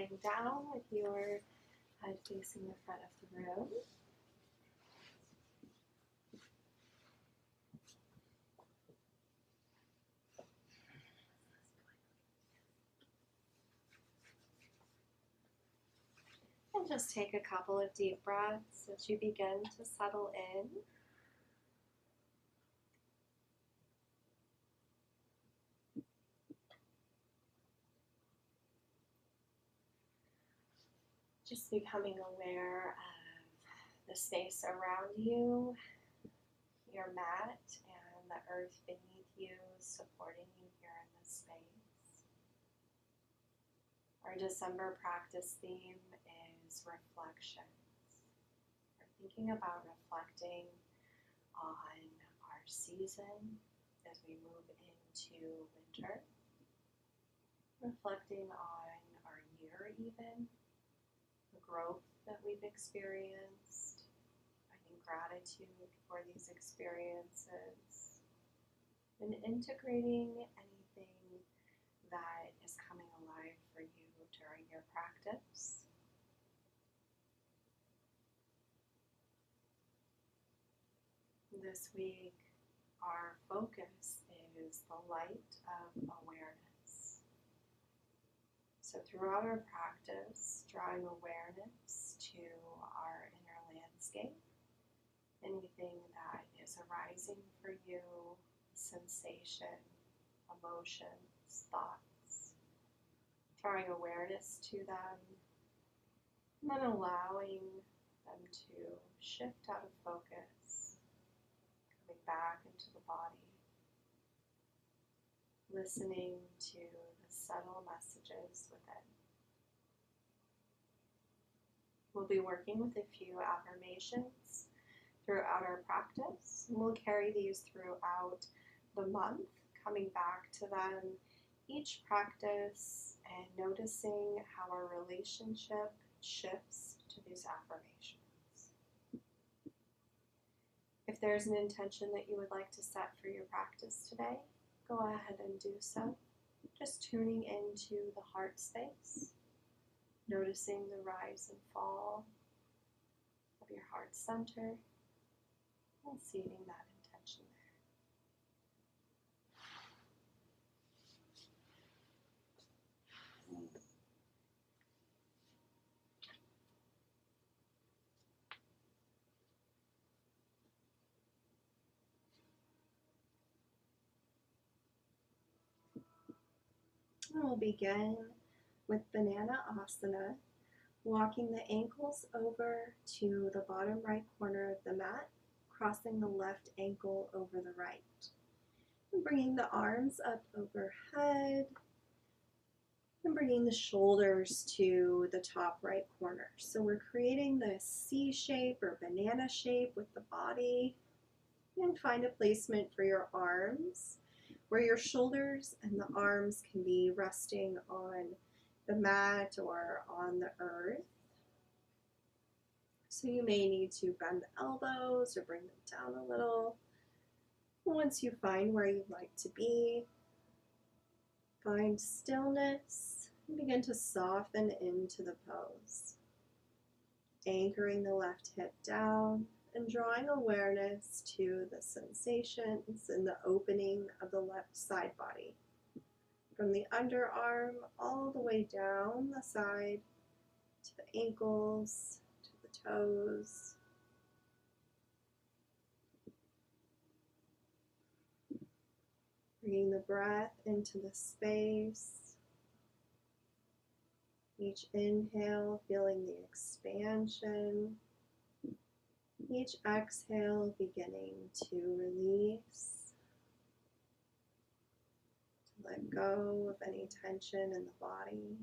lying down with your head facing the front of the room. And just take a couple of deep breaths as you begin to settle in. Just becoming aware of the space around you, your mat, and the earth beneath you supporting you here in this space. Our December practice theme is reflections. We're thinking about reflecting on our season as we move into winter, reflecting on our year even, the growth that we've experienced, finding gratitude for these experiences, and integrating anything that is coming alive for you during your practice. This week, our focus is the light of awareness. So throughout our practice, drawing awareness to our inner landscape, anything that is arising for you, sensation, emotions, thoughts, drawing awareness to them, and then allowing them to shift out of focus, coming back into the body, listening to the subtle messages within. We'll be working with a few affirmations throughout our practice. We'll carry these throughout the month, coming back to them each practice and noticing how our relationship shifts to these affirmations. If there's an intention that you would like to set for your practice today, go ahead and do so. Just tuning into the heart space, noticing the rise and fall of your heart center, and seeding that intention there. And we'll begin with Banana Asana, walking the ankles over to the bottom right corner of the mat, crossing the left ankle over the right. And bringing the arms up overhead, and bringing the shoulders to the top right corner. So we're creating this C shape or banana shape with the body. And find a placement for your arms where your shoulders and the arms can be resting on the mat or on the earth. So you may need to bend the elbows or bring them down a little. Once you find where you'd like to be, find stillness and begin to soften into the pose. Anchoring the left hip down and drawing awareness to the sensations in the opening of the left side body. From the underarm all the way down the side to the ankles, to the toes. Bringing the breath into the space. Each inhale, feeling the expansion. Each exhale, beginning to release, to let go of any tension in the body.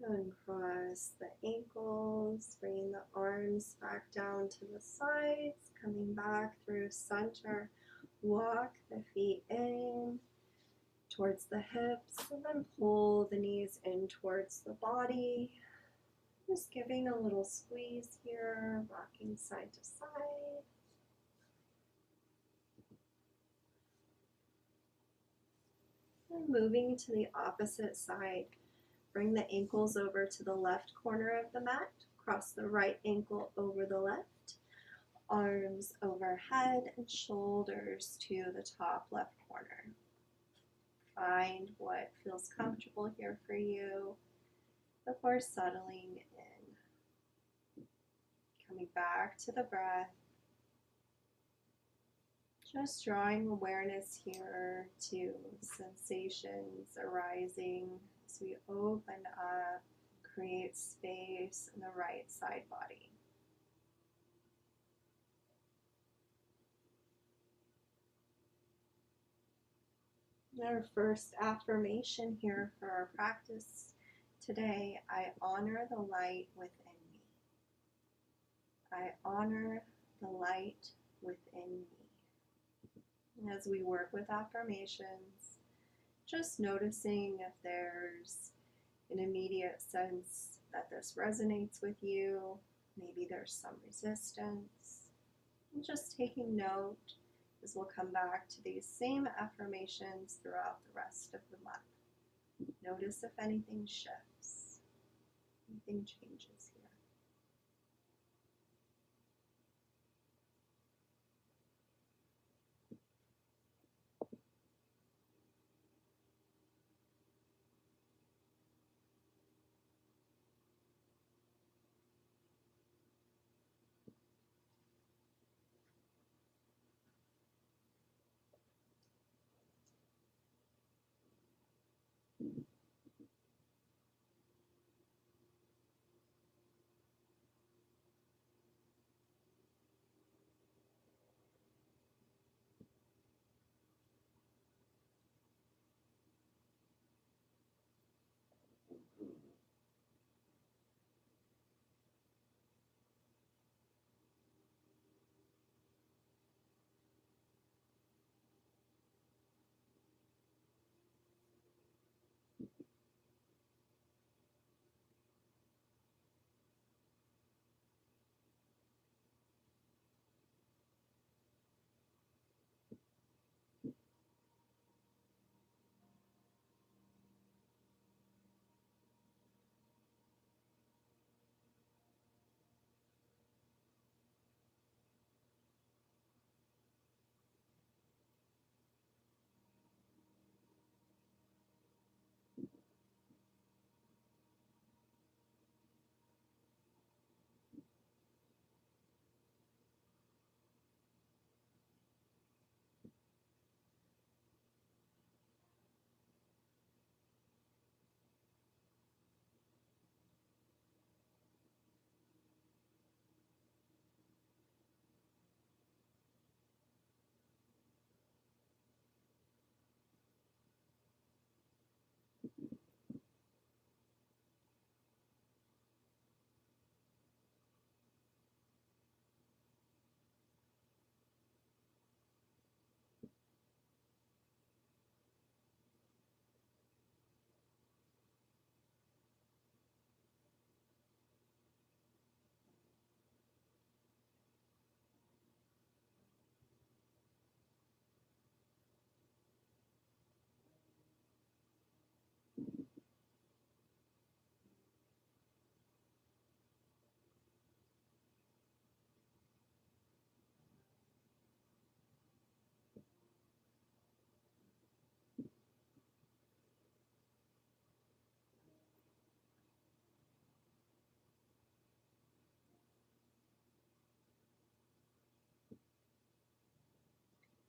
Uncross the ankles, bringing the arms back down to the sides, coming back through center. Walk the feet in towards the hips, and then pull the knees in towards the body. Just giving a little squeeze here, rocking side to side. And moving to the opposite side. Bring the ankles over to the left corner of the mat. Cross the right ankle over the left. Arms overhead and shoulders to the top left corner. Find what feels comfortable here for you before settling in. Coming back to the breath. Just drawing awareness here to sensations arising as we open up, create space in the right side body. Our first affirmation here for our practice today: I honor the light within me. I honor the light within me. And as we work with affirmations, just noticing if there's an immediate sense that this resonates with you, maybe there's some resistance, and just taking note as we'll come back to these same affirmations throughout the rest of the month. Notice if anything shifts, anything changes here.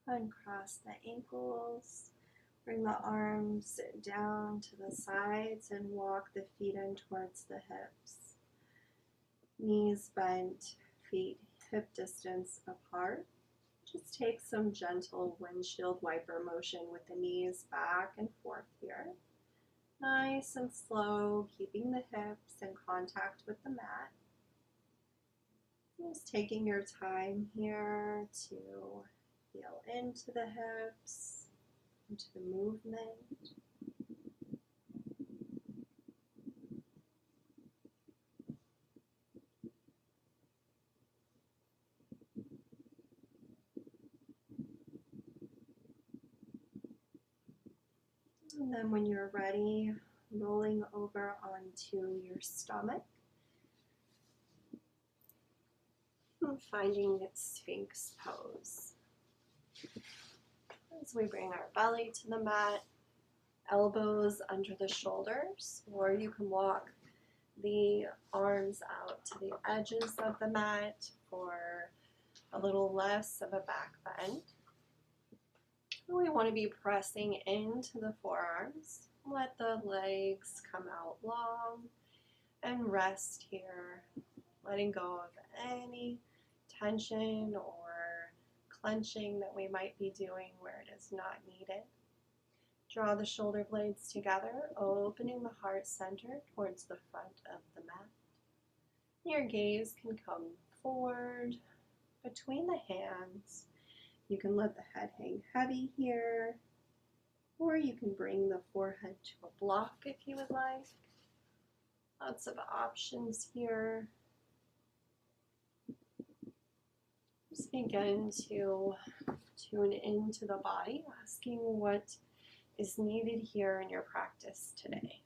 Uncross the ankles, bring the arms down to the sides and walk the feet in towards the hips. Knees bent, feet hip distance apart. Just take some gentle windshield wiper motion with the knees back and forth here. Nice and slow, keeping the hips in contact with the mat. Just taking your time here to feel into the hips, into the movement. And then when you're ready, rolling over onto your stomach. And finding Sphinx pose. As we bring our belly to the mat, elbows under the shoulders, or you can walk the arms out to the edges of the mat for a little less of a back bend. We want to be pressing into the forearms. Let the legs come out long and rest here, letting go of any tension or clenching that we might be doing where it is not needed. Draw the shoulder blades together, opening the heart center towards the front of the mat. Your gaze can come forward between the hands. You can let the head hang heavy here, or you can bring the forehead to a block if you would like. Lots of options here. Just begin to tune into the body, asking what is needed here in your practice today.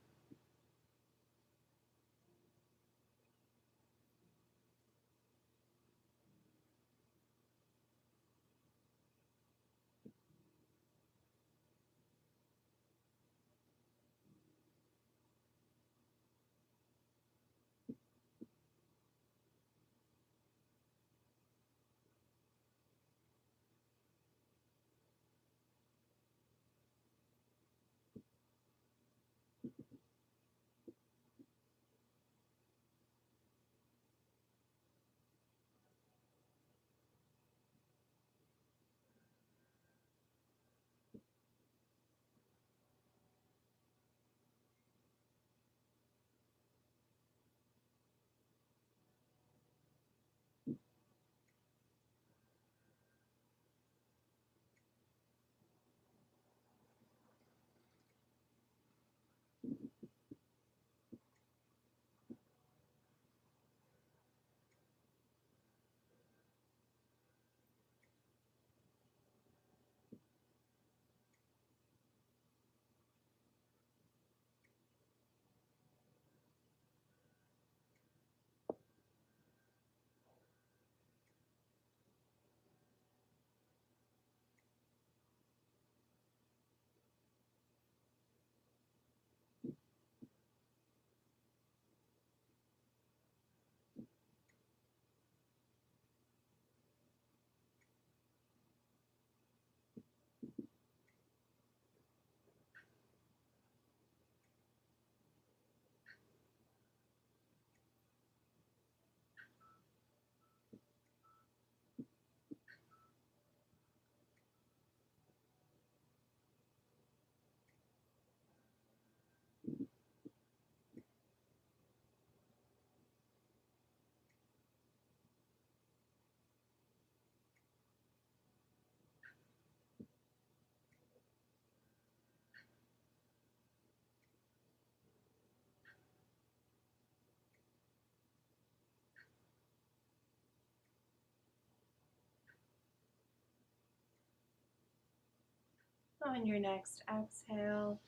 On your next exhale,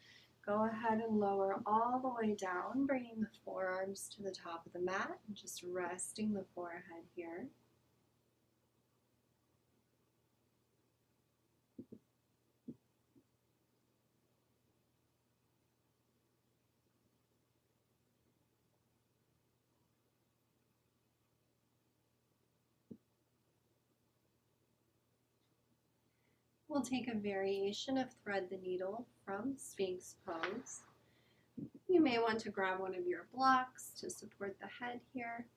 go ahead and lower all the way down, bringing the forearms to the top of the mat and just resting the forehead here. We'll take a variation of thread the needle from Sphinx pose. You may want to grab one of your blocks to support the head here.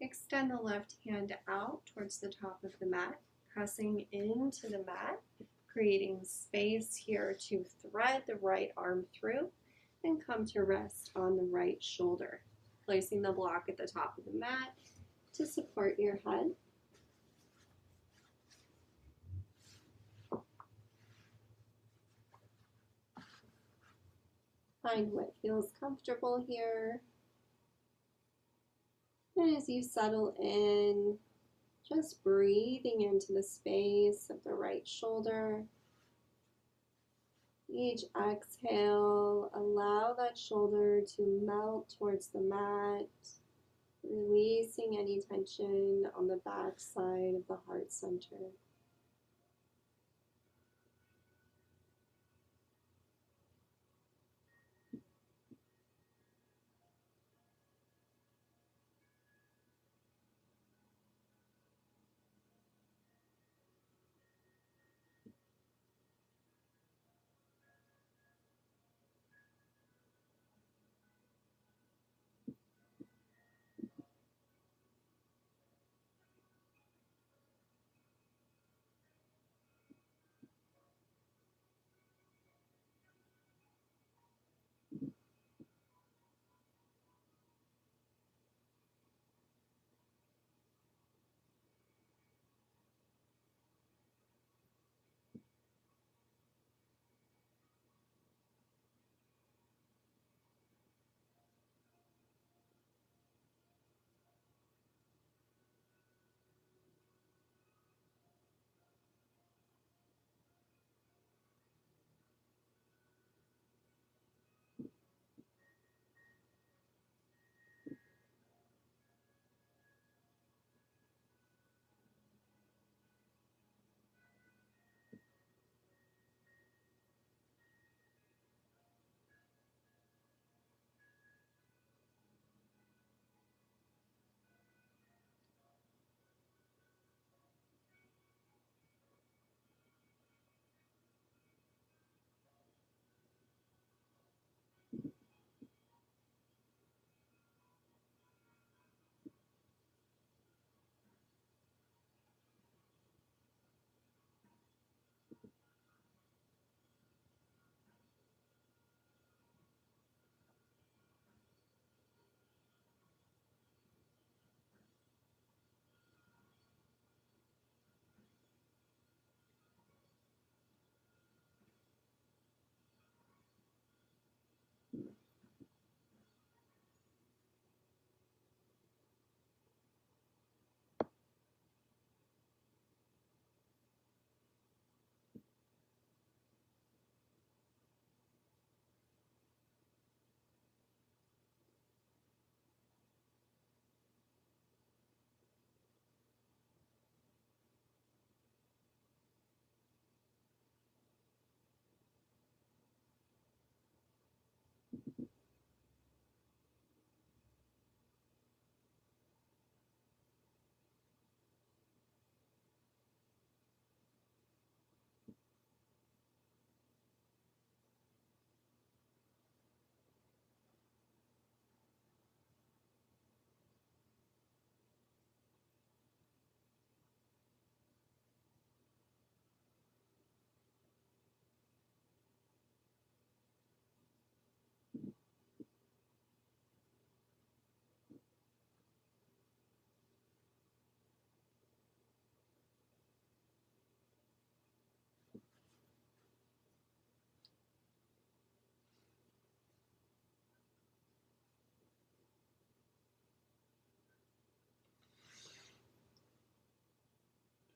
Extend the left hand out towards the top of the mat, pressing into the mat, creating space here to thread the right arm through and come to rest on the right shoulder, placing the block at the top of the mat to support your head. Find what feels comfortable here. And as you settle in, just breathing into the space of the right shoulder. Each exhale, allow that shoulder to melt towards the mat, releasing any tension on the back side of the heart center.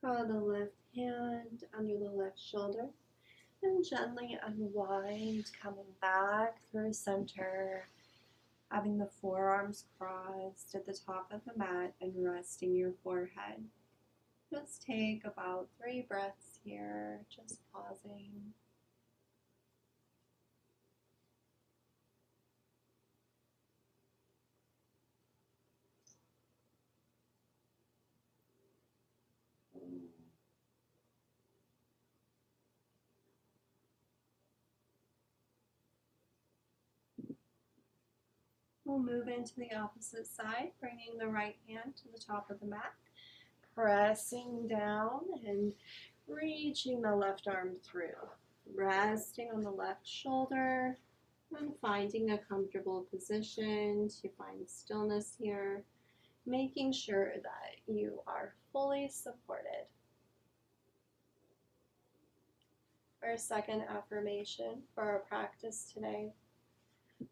Draw the left hand under the left shoulder and gently unwind, coming back through center, having the forearms crossed at the top of the mat and resting your forehead. Just take about 3 breaths here, just pausing. We'll move into the opposite side, bringing the right hand to the top of the mat, pressing down and reaching the left arm through, resting on the left shoulder, And finding a comfortable position to find stillness here, making sure that you are fully supported. Our second affirmation for our practice today: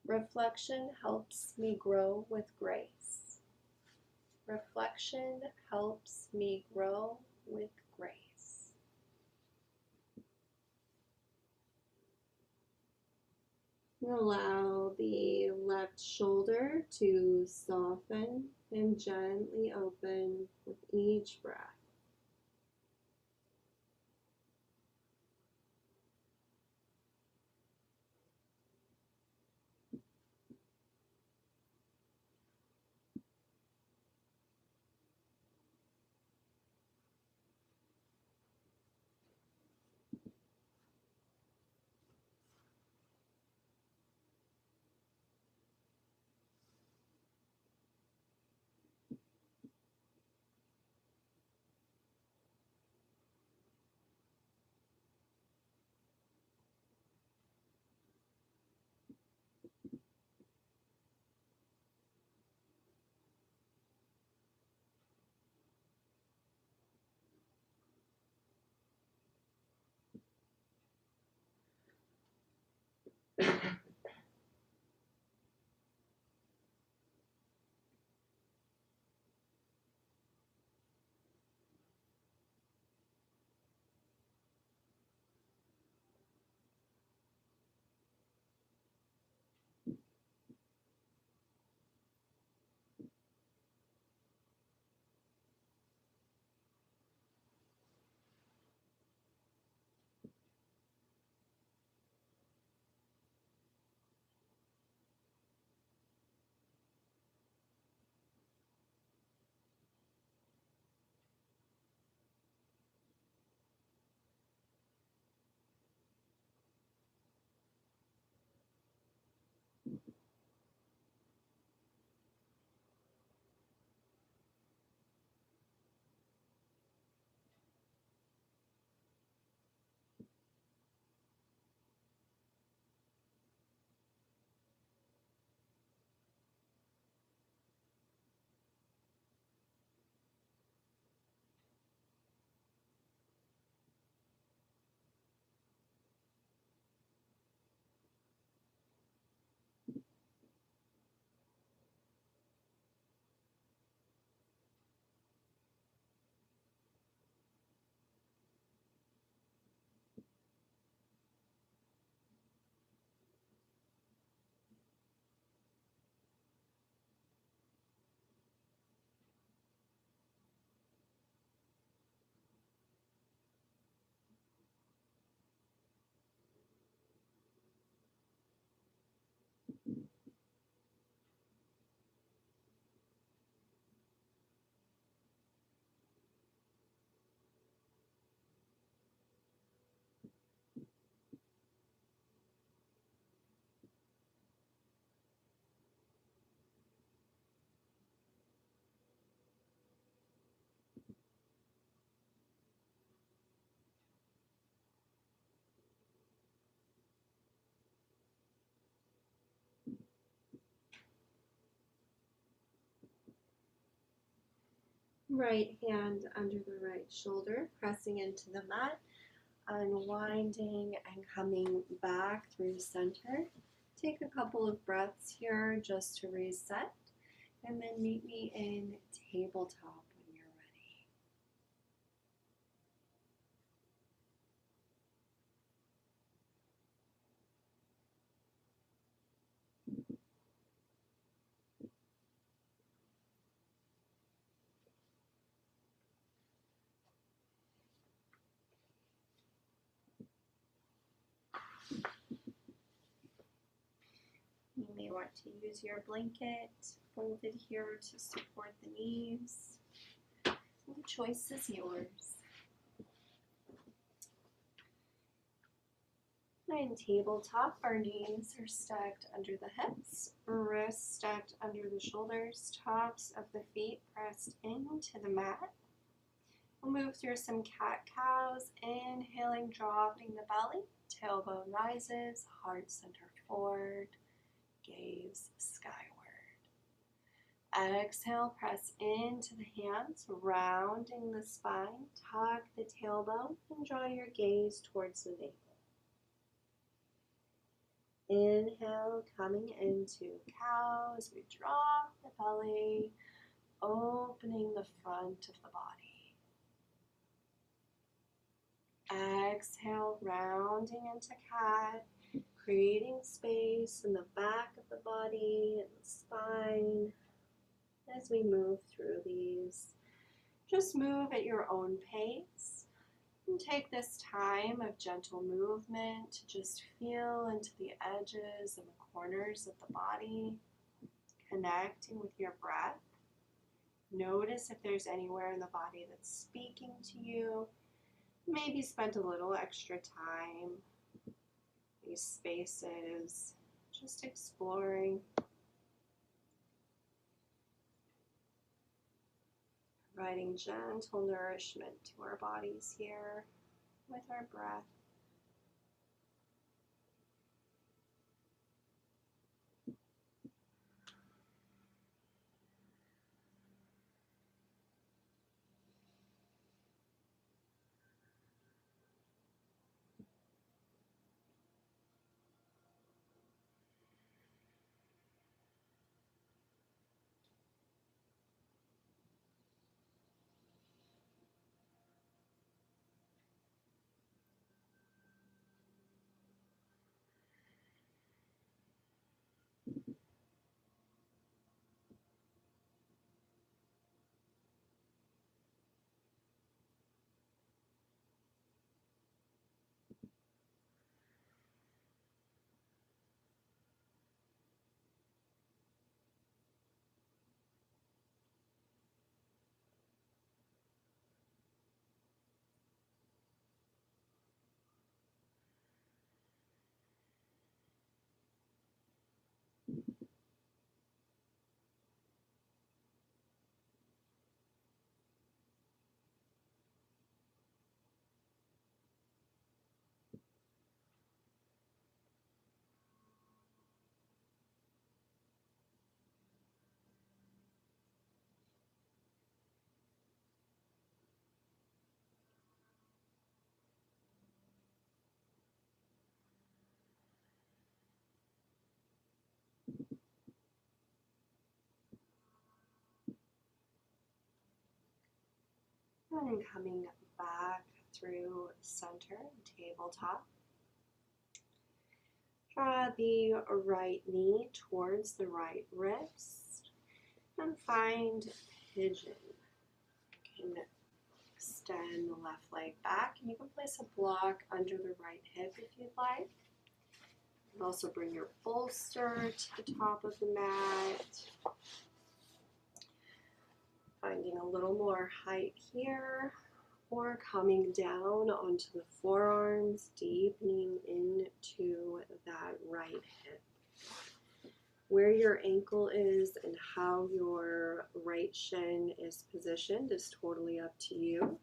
reflection helps me grow with grace. Reflection helps me grow with grace. Allow the left shoulder to soften and gently open with each breath. Right hand under the right shoulder, pressing into the mat, unwinding and coming back through center. Take a couple of breaths here just to reset, and then meet me in tabletop when you're ready. You may want to use your blanket folded here to support the knees. The choice is yours. In tabletop, our knees are stacked under the hips, wrists stacked under the shoulders, tops of the feet pressed into the mat. We'll move through some cat-cows, inhaling, dropping the belly, tailbone rises, heart center forward, gaze skyward. Exhale, press into the hands, rounding the spine, tuck the tailbone, and draw your gaze towards the navel. Inhale, coming into cow as we drop the belly, opening the front of the body. Exhale, rounding into cat, creating space in the back of the body and the spine. As we move through these, just move at your own pace and take this time of gentle movement to just feel into the edges and the corners of the body, connecting with your breath. Notice if there's anywhere in the body that's speaking to you. Maybe spend a little extra time, these spaces, just exploring. Providing gentle nourishment to our bodies here with our breath. And coming back through center, tabletop. Draw the right knee towards the right wrist and find pigeon. You can extend the left leg back, and you can place a block under the right hip if you'd like. You can also bring your bolster to the top of the mat. Finding a little more height here, or coming down onto the forearms, deepening into that right hip. Where your ankle is and how your right shin is positioned is totally up to you.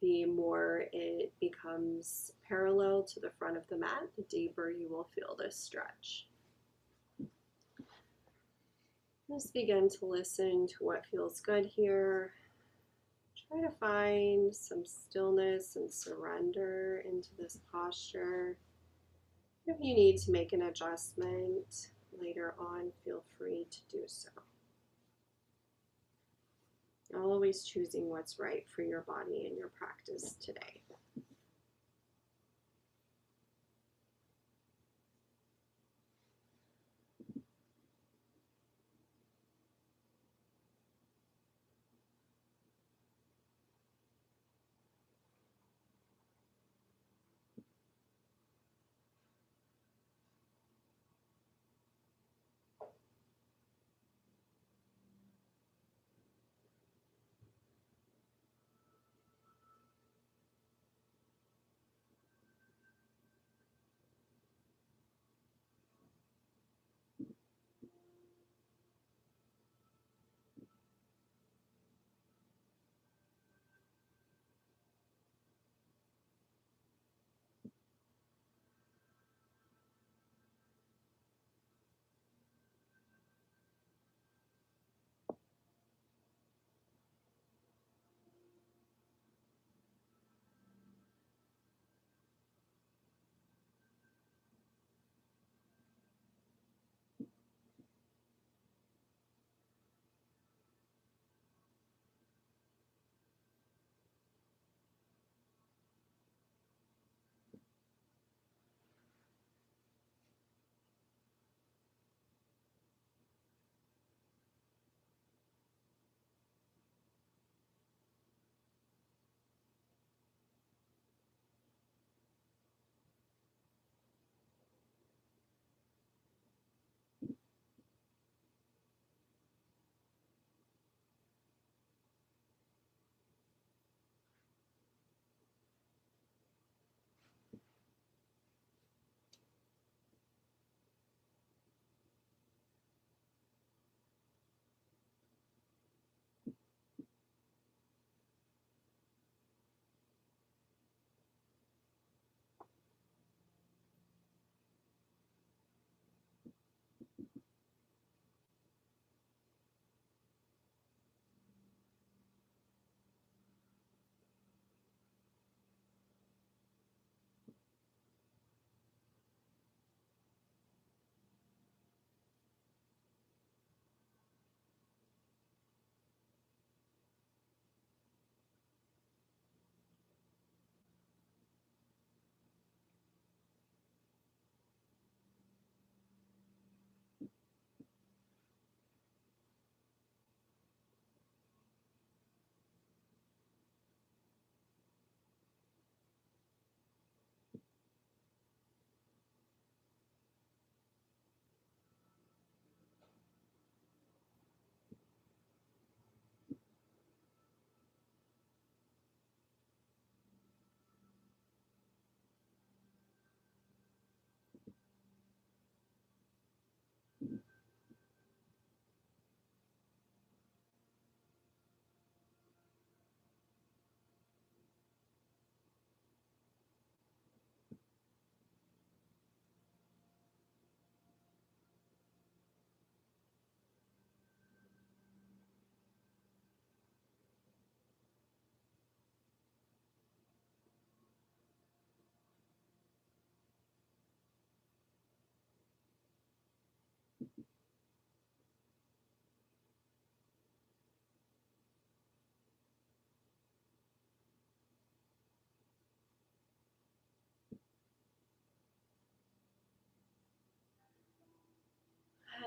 The more it becomes parallel to the front of the mat, the deeper you will feel this stretch. Just begin to listen to what feels good here. Try to find some stillness and surrender into this posture. If you need to make an adjustment later on, feel free to do so. Always choosing what's right for your body and your practice today.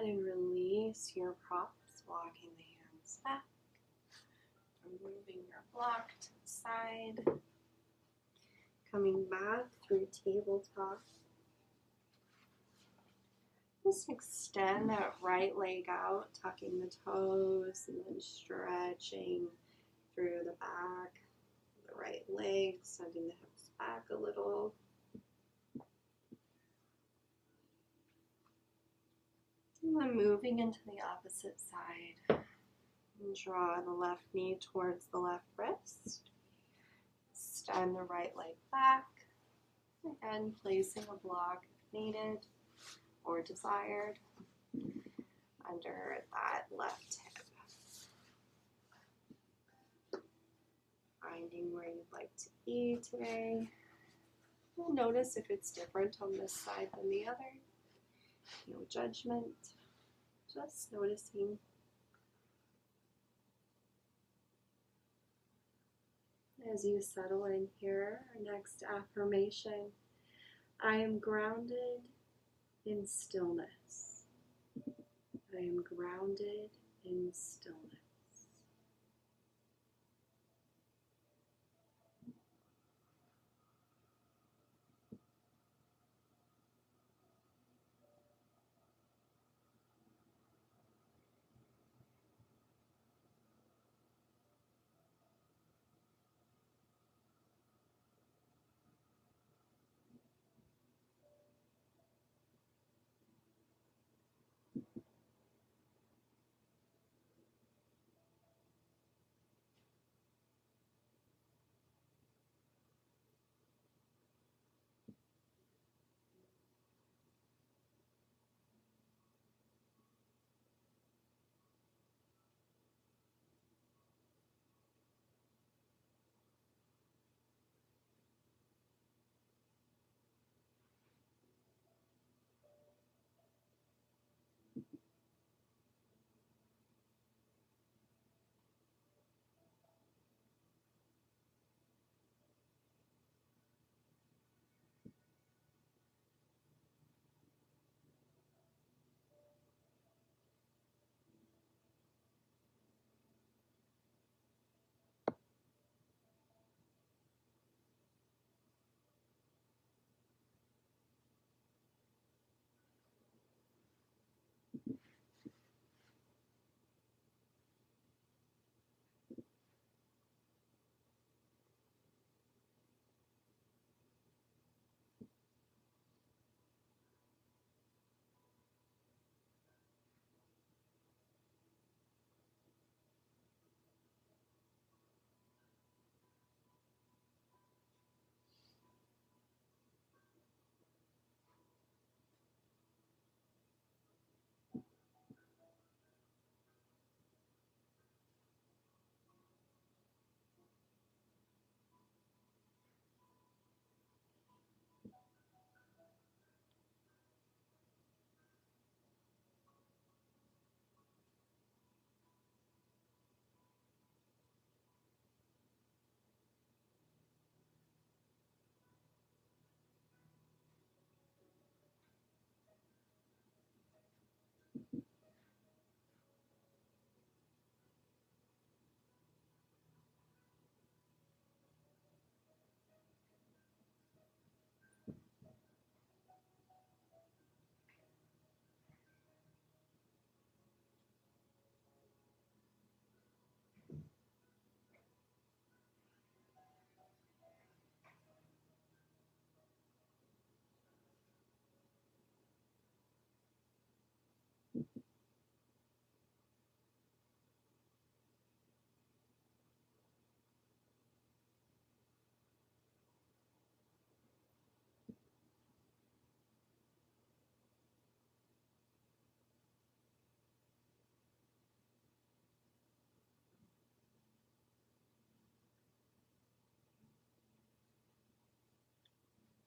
ahead and release your props, walking the hands back, removing your block to the side, coming back through tabletop. Just extend that right leg out, tucking the toes, and then stretching through the back, the right leg, sending the hips back a little. And then moving into the opposite side. And draw the left knee towards the left wrist. Extend the right leg back. Again, placing a block if needed or desired under that left hip. Finding where you'd like to be today. And notice if it's different on this side than the other. No judgment, just noticing. As you settle in here, our next affirmation, I am grounded in stillness. I am grounded in stillness.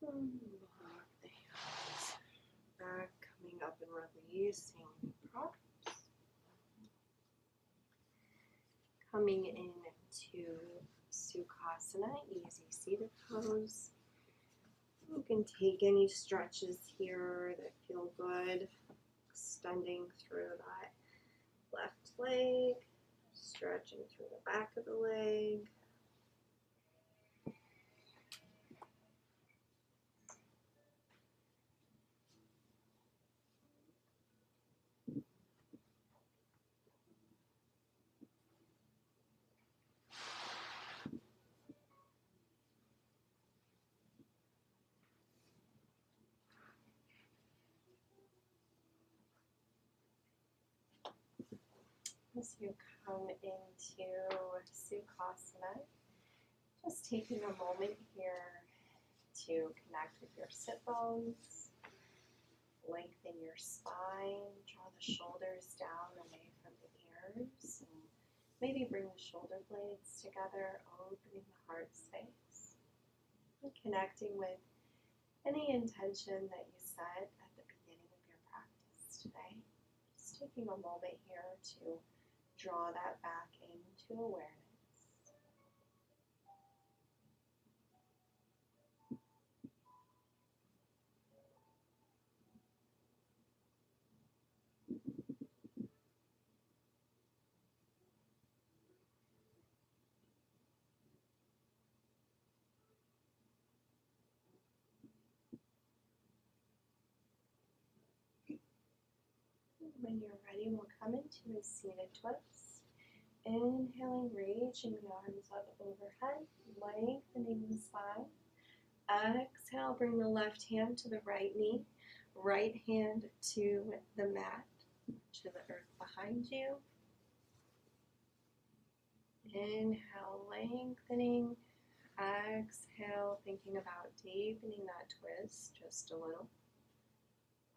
Block the hands back, coming up and releasing props. Coming into Sukhasana, easy seated pose. You can take any stretches here that feel good. extending through that left leg, stretching through the back of the leg. As you come into Sukhasana, just taking a moment here to connect with your sit bones, lengthen your spine, draw the shoulders down away from the ears, and maybe bring the shoulder blades together, opening the heart space, and connecting with any intention that you set at the beginning of your practice today. Just taking a moment here to draw that back into awareness. When you're ready, we'll come into a seated twist. Inhaling, reaching the arms up overhead, lengthening the spine. Exhale, bring the left hand to the right knee, right hand to the mat, to the earth behind you. Inhale, lengthening. Exhale, thinking about deepening that twist just a little.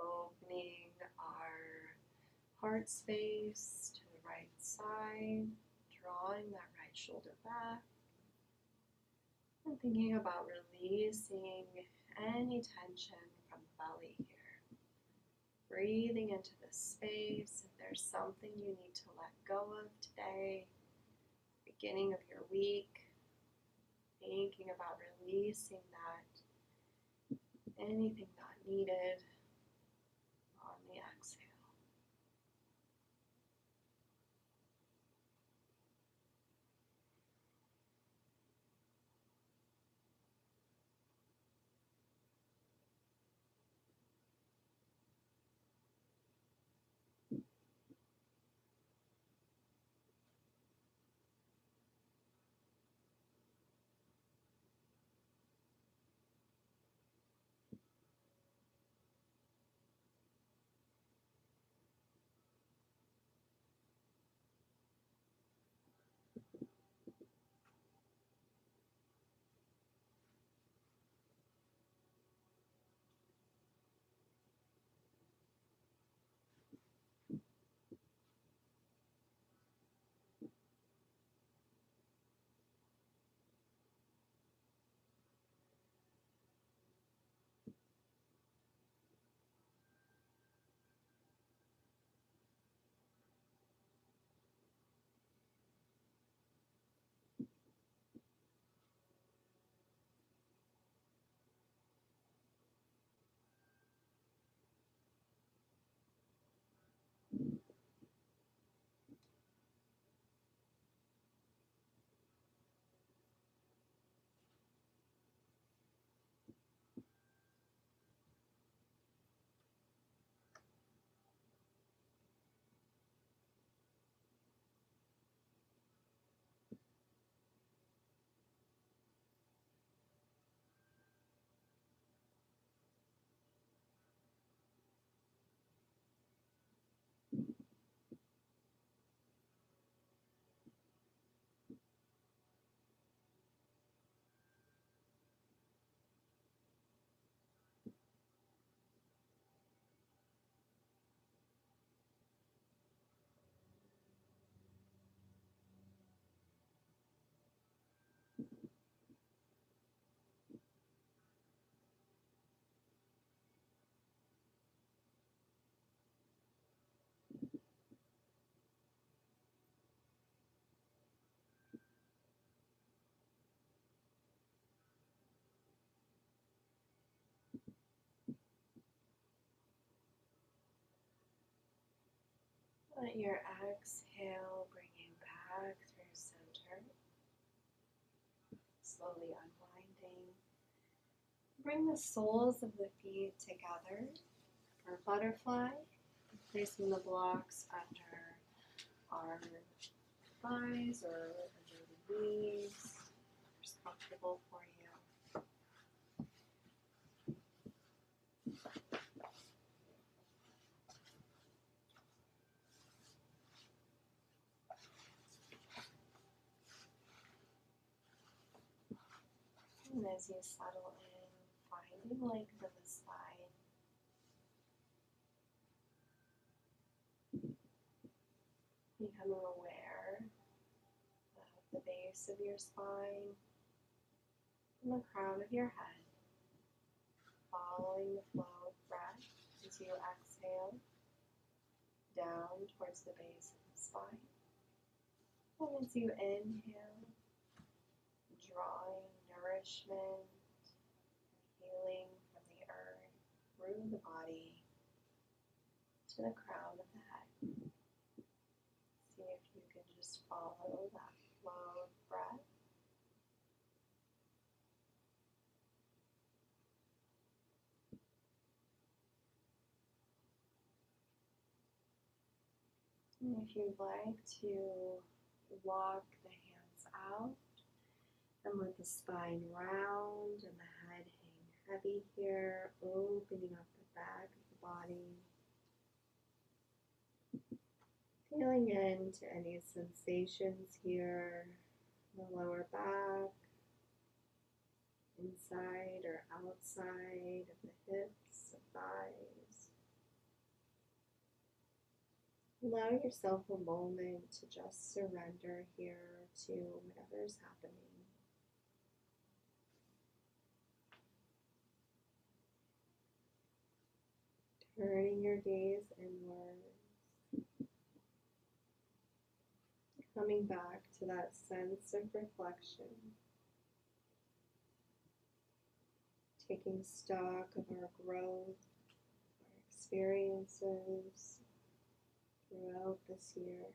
Opening our heart space to the right side, drawing that right shoulder back. And thinking about releasing any tension from the belly here. Breathing into this space. If there's something you need to let go of today, beginning of your week, thinking about releasing that, anything not needed on the exhale. Let your exhale bring you back through center. Slowly unwinding. Bring the soles of the feet together for butterfly. Placing the blocks under our thighs or under the knees. Whatever's comfortable for you. And as you settle in, finding length of the spine, becoming aware of the base of your spine and the crown of your head, following the flow of breath as you exhale down towards the base of the spine. And as you inhale, drawing nourishment and healing from the earth through the body to the crown of the head. See if you can just follow that flow of breath. And if you'd like to walk the hands out and let the spine round and the head hang heavy here, opening up the back of the body. Feeling into any sensations here in the lower back, inside or outside of the hips, the thighs. Allow yourself a moment to just surrender here to whatever's happening. Turning your gaze inwards. Coming back to that sense of reflection. Taking stock of our growth, our experiences throughout this year.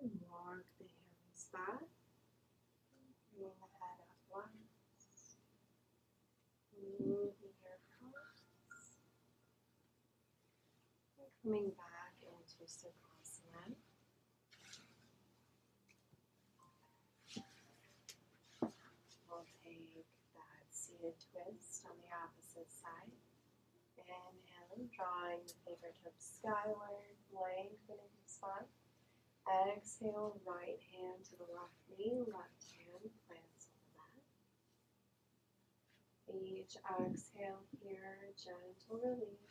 And walk the hands back, bringing the head up once, moving your palms, and coming back into Sukhasana. We'll take that seated twist on the opposite side. Inhale, drawing the fingertips skyward, lengthening the spine. Exhale, right hand to the left knee, left hand plants on the mat. Each exhale here, gentle release.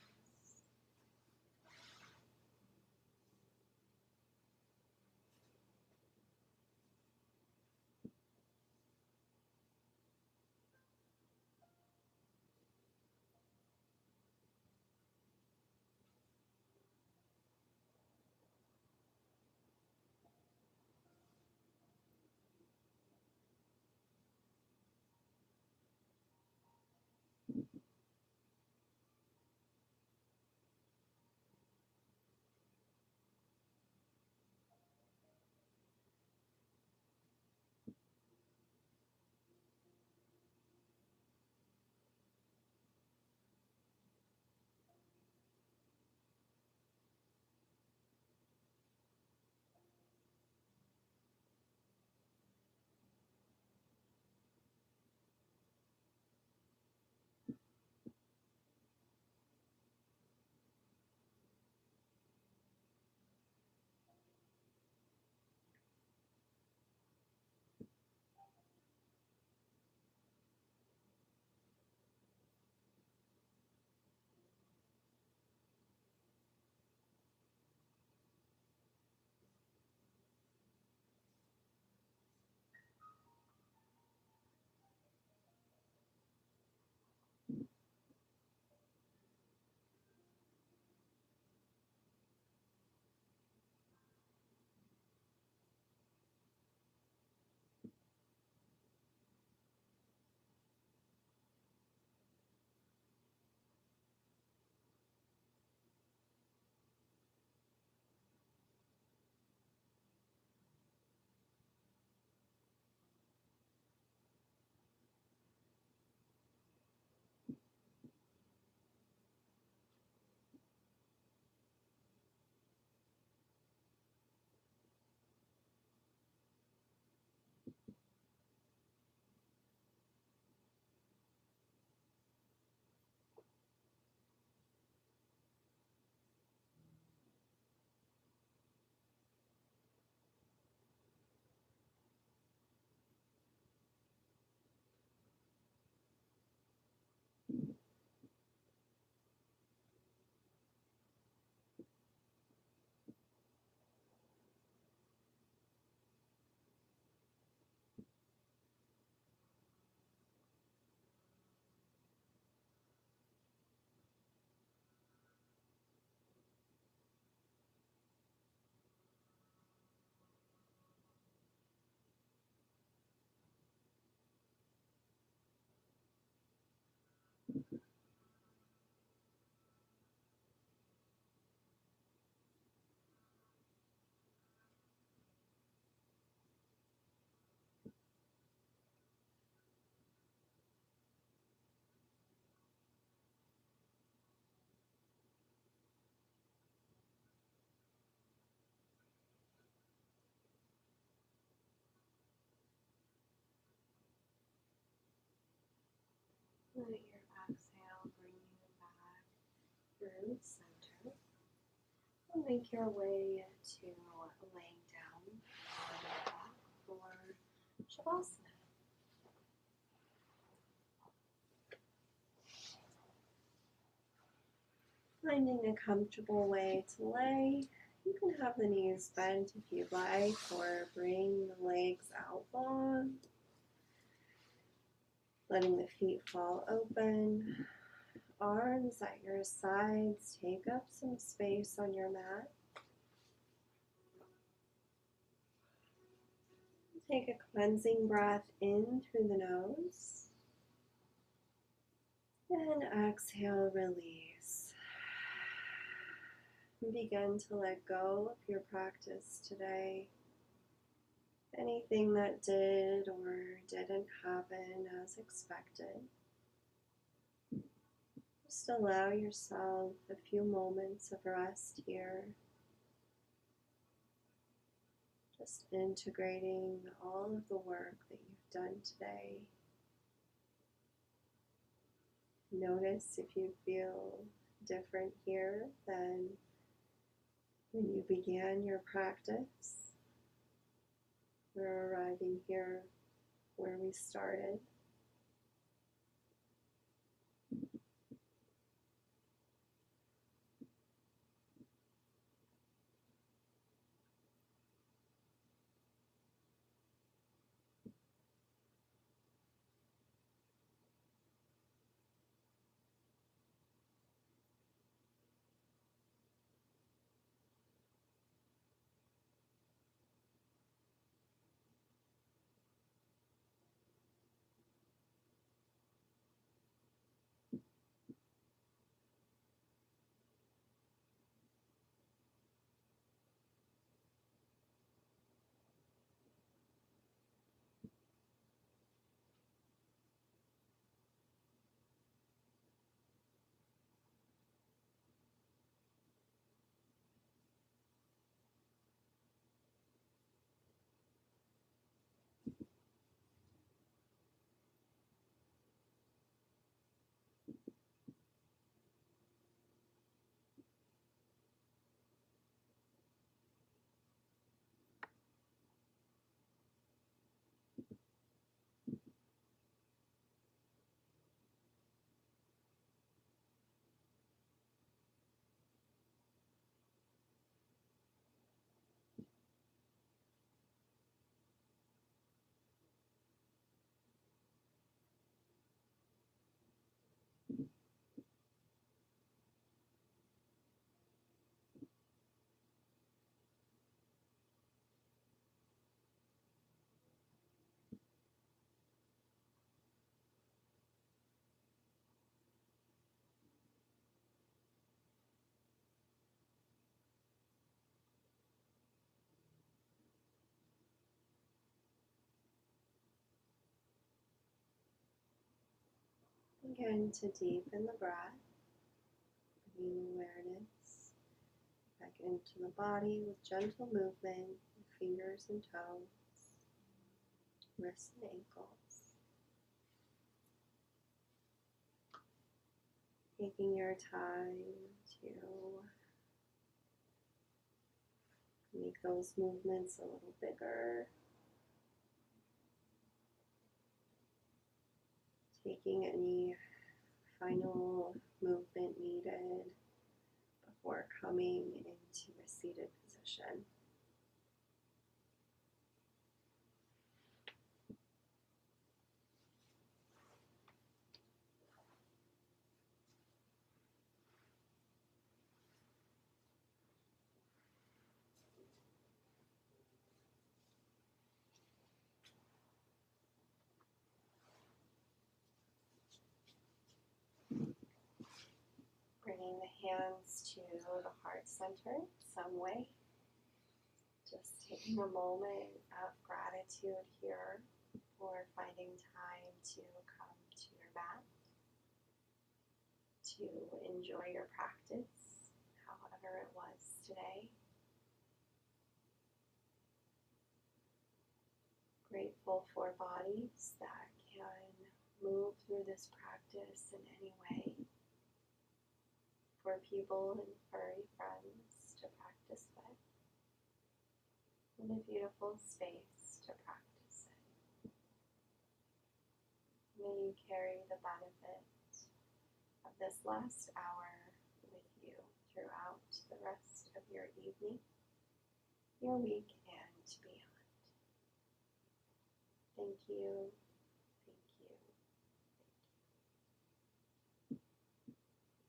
Let your exhale bring you back through center. And make your way to laying down on your back for Shavasana. Finding a comfortable way to lay. You can have the knees bent if you'd like, or bring the legs out long. Letting the feet fall open. Arms at your sides. Take up some space on your mat. Take a cleansing breath in through the nose. And exhale, release. Begin to let go of your practice today. Anything that did or didn't happen as expected. Just allow yourself a few moments of rest here. Just integrating all of the work that you've done today. Notice if you feel different here than when you began your practice. We're arriving here where we started. Begin to deepen the breath, bringing awareness back into the body with gentle movement of fingers and toes, wrists and ankles. Taking your time to make those movements a little bigger. Taking any final movement needed before coming into a seated position. Bringing the hands to the heart center some way. Just taking a moment of gratitude here for finding time to come to your mat, to enjoy your practice, however it was today. Grateful for bodies that can move through this practice in any way for people and furry friends to practice with, in a beautiful space to practice in. May you carry the benefit of this last hour with you throughout the rest of your evening, your week, and beyond. Thank you